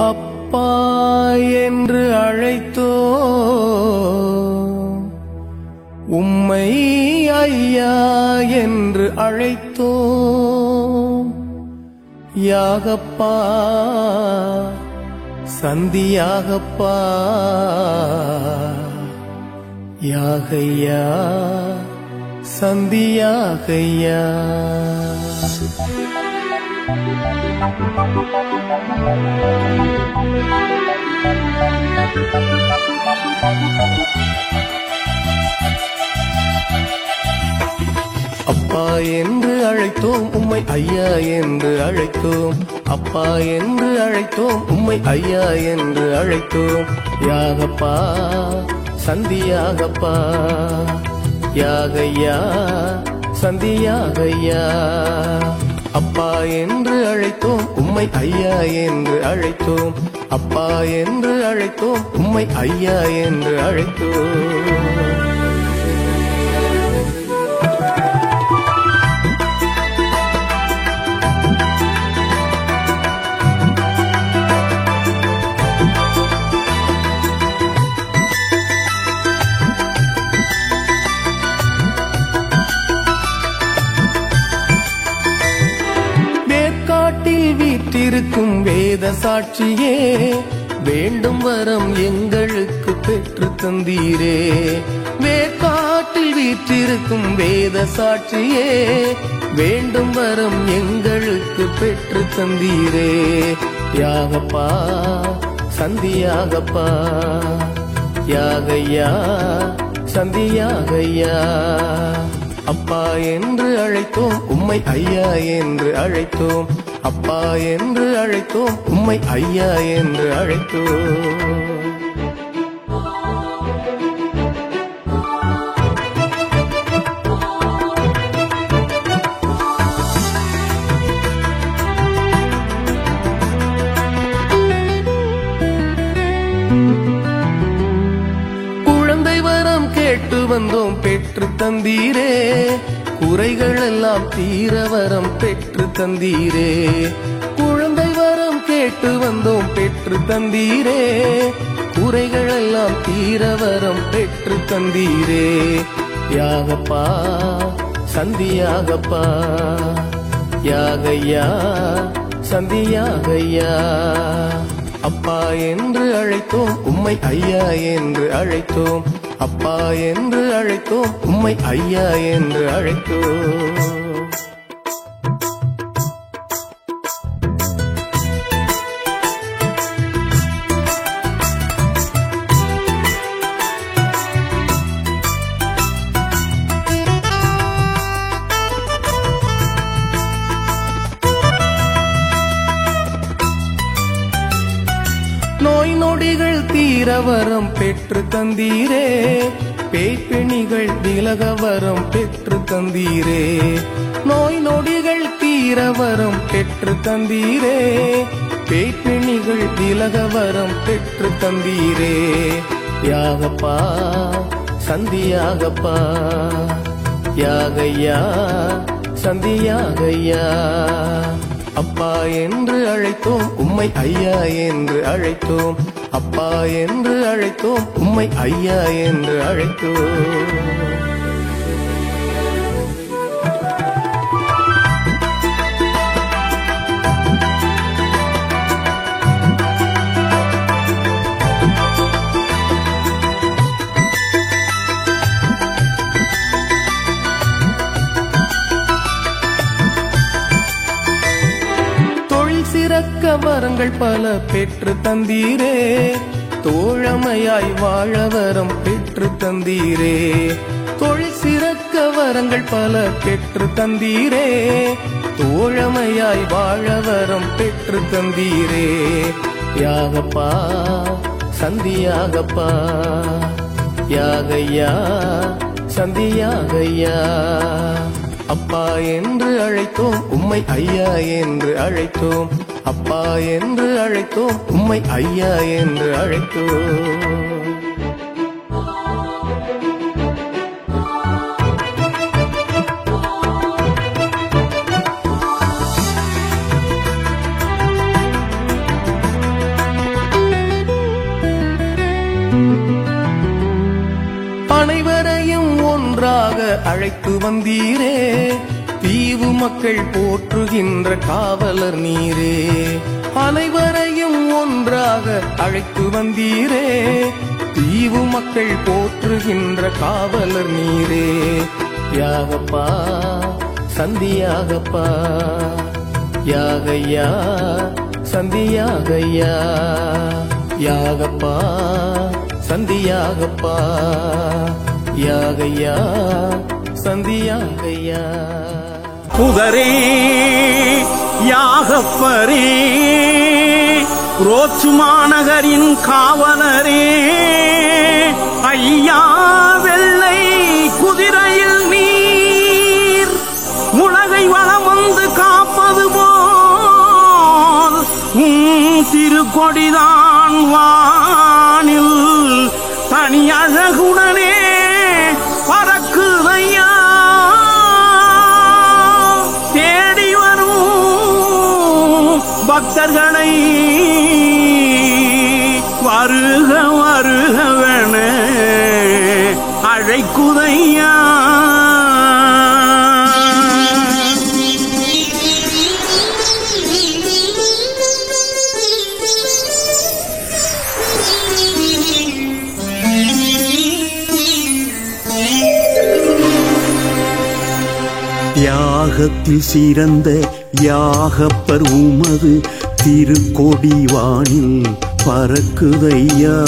அப்பா என்று அழைத்தோ உம்மை ஐயா என்று அழைத்தோ யாகப்பா சந்தியாகப்பா யாகையா சந்தியாகையா. அப்பா என்று அழைத்தோம் உம்மை ஐயா என்று அழைத்தோம். அப்பா என்று அழைத்தோம் உம்மை ஐயா என்று அழைத்தோம். யாகப்பா சந்தியாகப்பா யாகையா சந்தியாகையா. அப்பா என்று அழைத்தோம் உம்மை ஐயா என்று அழைத்தோம். அப்பா என்று அழைத்தோம் உம்மை ஐயா என்று அழைத்தோம். வீற்றிருக்கும் வேத சாட்சியே வேண்டும் வரம் எங்களுக்கு பெற்று தந்தீரே. வேக்காட்டில் வீற்றிருக்கும் வேத சாட்சியே வேண்டும் வரம் எங்களுக்கு பெற்று தந்தீரே. யாகப்பா சந்தியாகப்பா யாகையா சந்தியாகையா. அப்பா என்று அழைத்தோம் உம்மை ஐயா என்று அழைத்தோம். அப்பா என்று அழைத்தோம் உம்மை ஐயா என்று அழைத்தோம். குழந்தை வரம் கேட்டு வந்தோம் பெற்று தந்தீரே. குறைகள் எல்லாம் தீர வரம் பெற்று தந்தீரே. குழந்தை வரம் கேட்டு வந்தோம் பெற்று தந்தீரே. குறைகள் எல்லாம் தீர வரம் பெற்று தந்தீரே. யாகப்பா சந்தியாகப்பா யாகையா சந்தியாகையா. அப்பா என்று அழைத்தோம் உம்மை ஐயா என்று அழைத்தோம். அப்பா என்று அழைத்தோம் உம்மை ஐயா என்று அழைத்தோம். நோய் நொடிகள் தீரவரம் பெற்று தந்தீரே. பேய்பிணிகள் விலகவரம் பெற்று தந்தீரே. நோய் நொடிகள் தீரவரம் பெற்று தந்தீரே. பேய்பிணிகள் விலகவரம் பெற்று தந்தீரே. யாகப்பா சந்தியாகப்பா யாகையா சந்தியாகையா. அப்பா என்று அழைத்தோம் உம்மை ஐயா என்று அழைத்தோம். அப்பா என்று அழைத்தோம் உம்மை ஐயா என்று அழைத்தோம். சிறக்க வரங்கள் பல பெற்று தந்தீரே. தோழமையாய் வாழ வரம் பெற்று தந்தீரே. தொழில் சிறக்க வரங்கள் பல பெற்று தந்தீரே. தோழமையாய் வாழ வரம் பெற்று தந்தீரே. யாகப்பா சந்தியாகப்பா யாகையா சந்தியாகையா. அப்பா என்று அழைத்தோம் உம்மை ஐயா என்று அழைத்தோம். அப்பா என்று அழைத்தோம் உம்மை ஐயா என்று அழைத்தோம். அழைத்து வந்தீரே, தீவு மக்கள் போற்றுகின்ற காவலர் நீரே. அனைவரையும் ஒன்றாக அழைத்து வந்தீரே, தீவு மக்கள் போற்றுகின்ற காவலர் நீரே. யாகப்பா சந்தியாகப்பா, யாகையா சந்தியாகையா, யாகப்பா சந்தியாகப்பா, யாகையா சந்தியாகையா. புதரே யாகப்பரே, ரோச்சு மாநகரின் காவலரே, ஐயா வெள்ளை குதிரையில் நீர் உலகை வளம் வந்து காப்பது போல் திருக்கொடிதான் வானில் தனி அழகுடனே பறக்குதையா. தேடி வரும் பக்தர்களை வருக வருகவென அழைக்குதையா. தியாகத்தில் சிறந்த யாகப்பர் உமது திருக்கொடி வானில் பறக்குதையா.